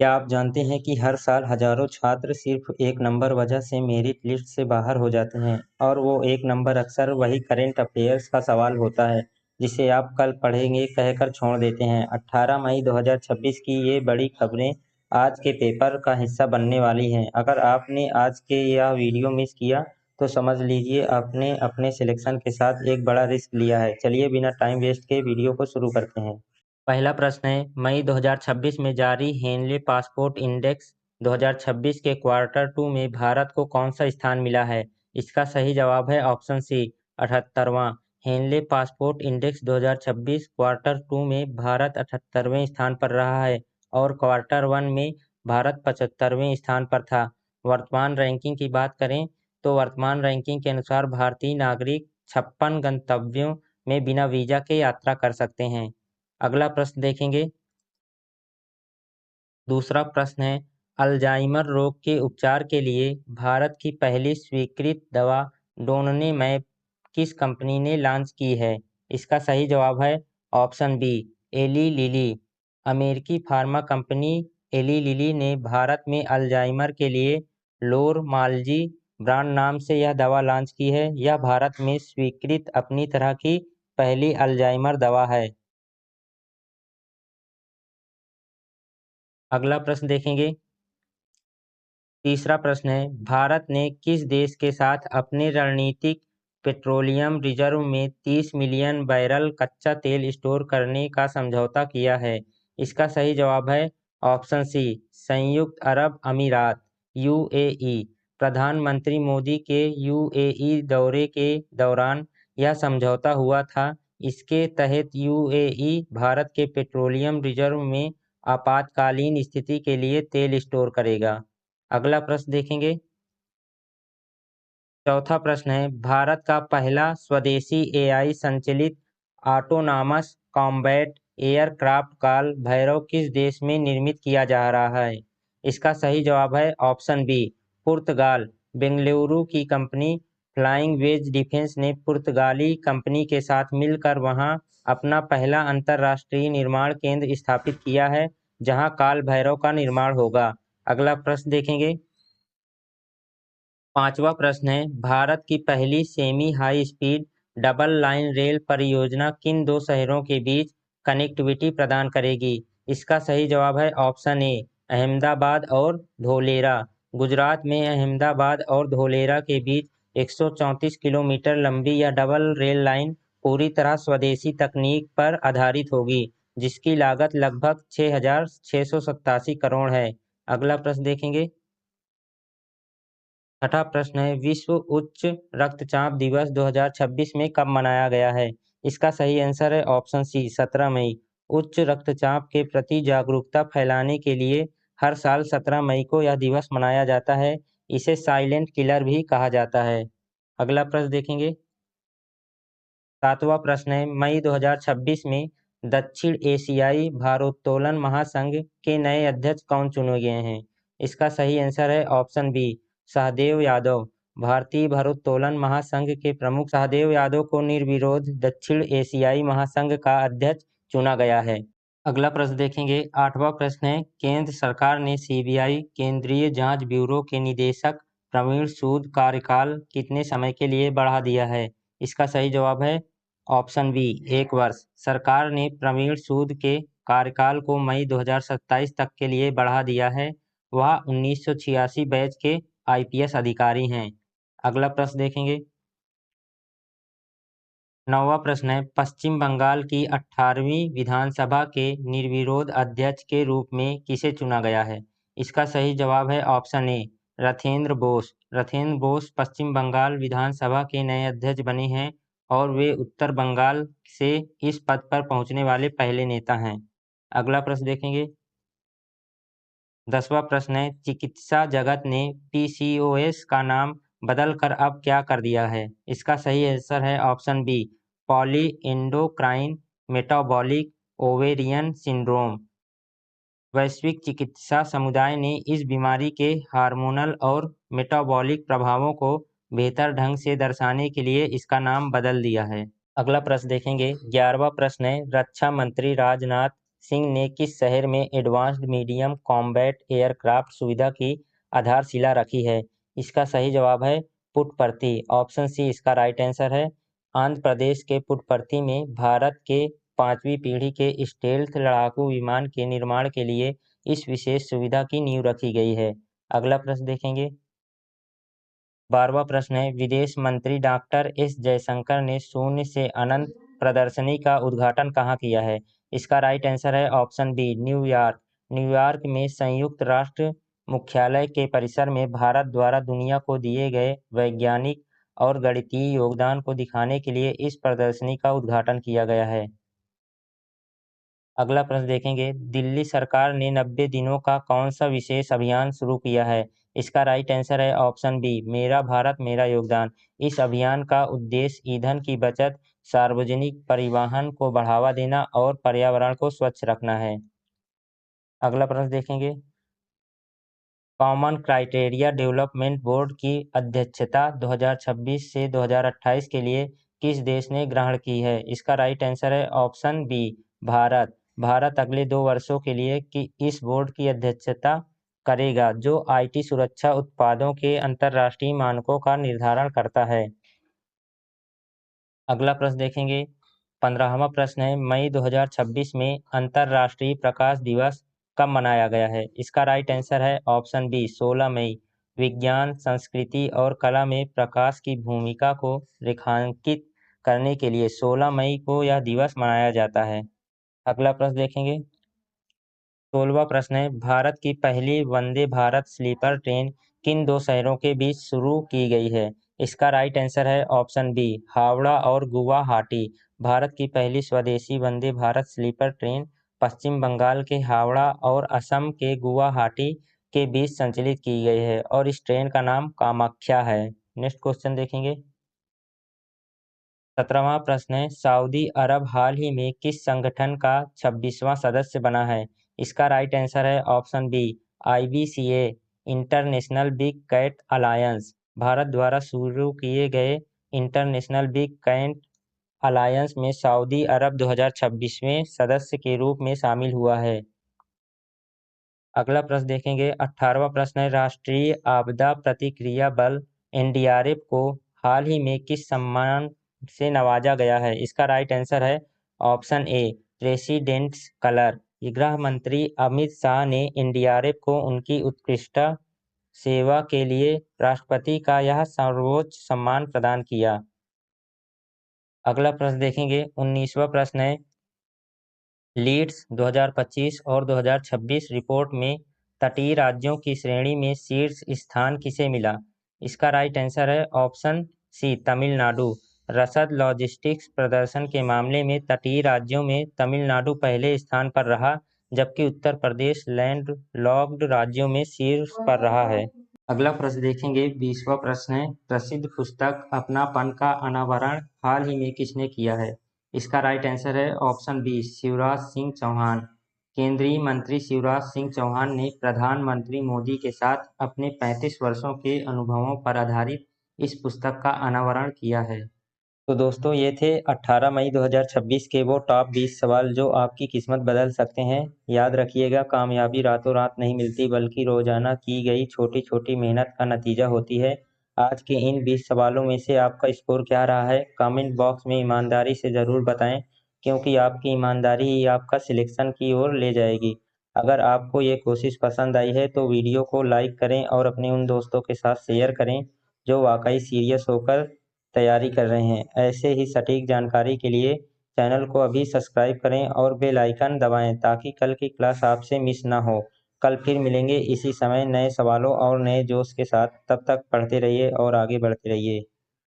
क्या आप जानते हैं कि हर साल हजारों छात्र सिर्फ एक नंबर वजह से मेरिट लिस्ट से बाहर हो जाते हैं और वो एक नंबर अक्सर वही करंट अफेयर्स का सवाल होता है जिसे आप कल पढ़ेंगे कहकर छोड़ देते हैं। 18 मई 2026 की ये बड़ी खबरें आज के पेपर का हिस्सा बनने वाली हैं। अगर आपने आज के यह वीडियो मिस किया तो समझ लीजिए आपने अपने सिलेक्शन के साथ एक बड़ा रिस्क लिया है। चलिए बिना टाइम वेस्ट के वीडियो को शुरू करते हैं। पहला प्रश्न है, मई 2026 में जारी हेनले पासपोर्ट इंडेक्स 2026 के क्वार्टर 2 में भारत को कौन सा स्थान मिला है? इसका सही जवाब है ऑप्शन सी 78वां। हेनले पासपोर्ट इंडेक्स 2026 क्वार्टर 2 में भारत 78वें स्थान पर रहा है और क्वार्टर 1 में भारत 75वें स्थान पर था। वर्तमान रैंकिंग की बात करें तो वर्तमान रैंकिंग के अनुसार भारतीय नागरिक 56 गंतव्यों में बिना वीजा के यात्रा कर सकते हैं। अगला प्रश्न देखेंगे। दूसरा प्रश्न है, अल्जाइमर रोग के उपचार के लिए भारत की पहली स्वीकृत दवा डोननेमैब किस कंपनी ने लॉन्च की है? इसका सही जवाब है ऑप्शन बी एली लिली। अमेरिकी फार्मा कंपनी एली लिली ने भारत में अल्जाइमर के लिए लोरमाल्जी ब्रांड नाम से यह दवा लॉन्च की है। यह भारत में स्वीकृत अपनी तरह की पहली अल्जाइमर दवा है। अगला प्रश्न देखेंगे। तीसरा प्रश्न है, भारत ने किस देश के साथ अपने रणनीतिक पेट्रोलियम रिजर्व में 30 मिलियन बैरल कच्चा तेल स्टोर करने का समझौता किया है? इसका सही जवाब है ऑप्शन सी संयुक्त अरब अमीरात यूएई। प्रधानमंत्री मोदी के यूएई दौरे के दौरान यह समझौता हुआ था। इसके तहत यूएई भारत के पेट्रोलियम रिजर्व में आपातकालीन स्थिति के लिए तेल स्टोर करेगा। अगला प्रश्न देखेंगे। चौथा प्रश्न है, भारत का पहला स्वदेशी एआई संचालित ऑटोनॉमस कॉम्बैट एयरक्राफ्ट काल भैरव किस देश में निर्मित किया जा रहा है? इसका सही जवाब है ऑप्शन बी पुर्तगाल। बेंगलुरु की कंपनी फ्लाइंग वेज डिफेंस ने पुर्तगाली कंपनी के साथ मिलकर वहां अपना पहला अंतर्राष्ट्रीय निर्माण केंद्र स्थापित किया है, जहां काल भैरव का निर्माण होगा। अगला प्रश्न देखेंगे। पांचवा प्रश्न है, भारत की पहली semi high speed double line rail परियोजना किन दो शहरों के बीच कनेक्टिविटी प्रदान करेगी? इसका सही जवाब है ऑप्शन ए अहमदाबाद और धोलेरा। गुजरात में अहमदाबाद और धोलेरा के बीच 134 किलोमीटर लंबी यह डबल रेल लाइन पूरी तरह स्वदेशी तकनीक पर आधारित होगी, जिसकी लागत लगभग 6,687 करोड़ है। अगला प्रश्न देखेंगे। छठा प्रश्न है, विश्व उच्च रक्तचाप दिवस 2026 में कब मनाया गया है? इसका सही आंसर है ऑप्शन सी 17 मई। उच्च रक्तचाप के प्रति जागरूकता फैलाने के लिए हर साल 17 मई को यह दिवस मनाया जाता है। इसे साइलेंट किलर भी कहा जाता है। अगला प्रश्न देखेंगे। सातवां प्रश्न है, मई 2026 में दक्षिण एशियाई भारोत्तोलन महासंघ के नए अध्यक्ष कौन चुने गए हैं? इसका सही आंसर है ऑप्शन बी सहदेव यादव। भारतीय भारोत्तोलन महासंघ के प्रमुख सहदेव यादव को निर्विरोध दक्षिण एशियाई महासंघ का अध्यक्ष चुना गया है। अगला प्रश्न देखेंगे। आठवां प्रश्न है, केंद्र सरकार ने सीबीआई केंद्रीय जांच ब्यूरो के निदेशक प्रवीण सूद कार्यकाल कितने समय के लिए बढ़ा दिया है? इसका सही जवाब है ऑप्शन बी 1 वर्ष। सरकार ने प्रवीण सूद के कार्यकाल को मई 2027 तक के लिए बढ़ा दिया है। वह 1986 बैच के आईपीएस अधिकारी हैं। अगला प्रश्न देखेंगे। नौवां प्रश्न है, पश्चिम बंगाल की 18वीं विधानसभा के निर्विरोध अध्यक्ष के रूप में किसे चुना गया है? इसका सही जवाब है ऑप्शन ए रथेंद्र बोस। रथेंद्र बोस पश्चिम बंगाल विधानसभा के नए अध्यक्ष बने हैं और वे उत्तर बंगाल से इस पद पर पहुंचने वाले पहले नेता हैं। अगला प्रश्न देखेंगे। 10वां प्रश्न है, चिकित्सा जगत ने पीसीओएस का नाम बदलकर अब क्या कर दिया है? इसका सही आंसर है option B poly endocrine metabolic ovarian syndrome. वैश्विक चिकित्सा समुदाय ने इस बीमारी के हार्मोनल और मेटाबॉलिक प्रभावों को बेहतर ढंग से दर्शाने के लिए इसका नाम बदल दिया है। अगला प्रश्न देखेंगे। 11वां प्रश्न है, रक्षा मंत्री राजनाथ सिंह ने किस शहर में एडवांस्ड मीडियम कॉम्बैट एयरक्राफ्ट सुविधा की आधारशिला रखी है? इसका सही जवाब है पुट्टपर्थी। ऑप्शन सी इसका राइट आंसर है। आंध्र प्रदेश के पुट्टपर्थी में भारत के 5वीं पीढ़ी के स्टेल्थ लड़ाकू विमान के निर्माण के लिए इस विशेष सुविधा की नींव रखी गई है। अगला प्रश्न देखेंगे। 12वां प्रश्न है, विदेश मंत्री डॉक्टर एस जयशंकर ने शून्य से अनंत प्रदर्शनी का उद्घाटन कहाँ किया है? इसका राइट आंसर है ऑप्शन बी न्यूयॉर्क। न्यूयॉर्क में संयुक्त राष्ट्र मुख्यालय के परिसर में भारत द्वारा दुनिया को दिए गए वैज्ञानिक और गणितीय योगदान को दिखाने के लिए इस प्रदर्शनी का उद्घाटन किया गया है। अगला प्रश्न देखेंगे। दिल्ली सरकार ने 90 दिनों का कौन सा विशेष अभियान शुरू किया है? इसका राइट आंसर है ऑप्शन बी मेरा भारत मेरा योगदान। इस अभियान का उद्देश्य ईंधन की बचत, सार्वजनिक परिवहन को बढ़ावा देना और पर्यावरण को स्वच्छ रखना है। अगला प्रश्न देखेंगे। कॉमन क्राइटेरिया डेवलपमेंट बोर्ड की अध्यक्षता 2026 से 2028 के लिए किस देश ने ग्रहण की है? इसका राइट आंसर है ऑप्शन बी भारत। भारत अगले 2 वर्षों के लिए इस बोर्ड की अध्यक्षता करेगा, जो आईटी सुरक्षा उत्पादों के अंतर्राष्ट्रीय मानकों का निर्धारण करता है। अगला प्रश्न देखेंगे। 15वां प्रश्न है, मई 2026 में अंतर्राष्ट्रीय प्रकाश दिवस कब मनाया गया है? इसका राइट आंसर है ऑप्शन बी 16 मई। विज्ञान, संस्कृति और कला में प्रकाश की भूमिका को रेखांकित करने के लिए 16 मई को यह दिवस मनाया जाता है। अगला प्रश्न देखेंगे। 16वां प्रश्न है, भारत की पहली वंदे भारत स्लीपर ट्रेन किन 2 शहरों के बीच शुरू की गई है? इसका राइट आंसर है ऑप्शन बी हावड़ा और गुवाहाटी। भारत की पहली स्वदेशी वंदे भारत स्लीपर ट्रेन पश्चिम बंगाल के हावड़ा और असम के गुवाहाटी के बीच संचालित की गई है और इस ट्रेन का नाम कामाख्या है। नेक्स्ट क्वेश्चन देखेंगे। 17वां प्रश्न है, सऊदी अरब हाल ही में किस संगठन का 26वां सदस्य बना है? इसका राइट आंसर है option B IBCA international big cat alliance. भारत द्वारा शुरू किए गए इंटरनेशनल बिग कैट अलायंस में सऊदी अरब 2026वें सदस्य के रूप में शामिल हुआ है। अगला प्रश्न देखेंगे। 18वां प्रश्न है, राष्ट्रीय आपदा प्रतिक्रिया बल NDRF को हाल ही में किस सम्मान से नवाजा गया है? इसका राइट आंसर है ऑप्शन ए प्रेसिडेंट्स कलर। गृह मंत्री अमित शाह ने NDRF को उनकी उत्कृष्ट सेवा के लिए राष्ट्रपति का यह सर्वोच्च सम्मान प्रदान किया। अगला प्रश्न देखेंगे। 19वां प्रश्न है, लीड्स 2025 और 2026 रिपोर्ट में तटीय राज्यों की श्रेणी में शीर्ष स्थान किसे मिला? इसका राइट आंसर है ऑप्शन सी तमिलनाडु। रसद लॉजिस्टिक्स प्रदर्शन के मामले में तटीय राज्यों में तमिलनाडु पहले स्थान पर रहा, जबकि उत्तर प्रदेश लैंडलॉक्ड राज्यों में शीर्ष पर रहा है। अगला प्रश्न देखेंगे। 20वां प्रश्न है, प्रसिद्ध पुस्तक अपनापन का अनावरण हाल ही में किसने किया है? इसका राइट आंसर है ऑप्शन बी शिवराज सिंह चौहान। केंद्रीय मंत्री शिवराज सिंह चौहान ने प्रधानमंत्री मोदी के साथ अपने 35 वर्षों के अनुभवों पर आधारित इस पुस्तक का अनावरण किया है। तो दोस्तों, ये थे 18 मई 2026 के वो टॉप 20 सवाल जो आपकी किस्मत बदल सकते हैं। याद रखिएगा, कामयाबी रातों रात नहीं मिलती, बल्कि रोजाना की गई छोटी छोटी मेहनत का नतीजा होती है। आज के इन 20 सवालों में से आपका स्कोर क्या रहा है? कमेंट बॉक्स में ईमानदारी से ज़रूर बताएं, क्योंकि आपकी ईमानदारी ही आपका सिलेक्शन की ओर ले जाएगी। अगर आपको ये कोशिश पसंद आई है तो वीडियो को लाइक करें और अपने उन दोस्तों के साथ शेयर करें जो वाकई सीरियस होकर तैयारी कर रहे हैं। ऐसे ही सटीक जानकारी के लिए चैनल को अभी सब्सक्राइब करें और बेल आइकन दबाएं, ताकि कल की क्लास आपसे मिस ना हो। कल फिर मिलेंगे इसी समय नए सवालों और नए जोश के साथ। तब तक पढ़ते रहिए और आगे बढ़ते रहिए।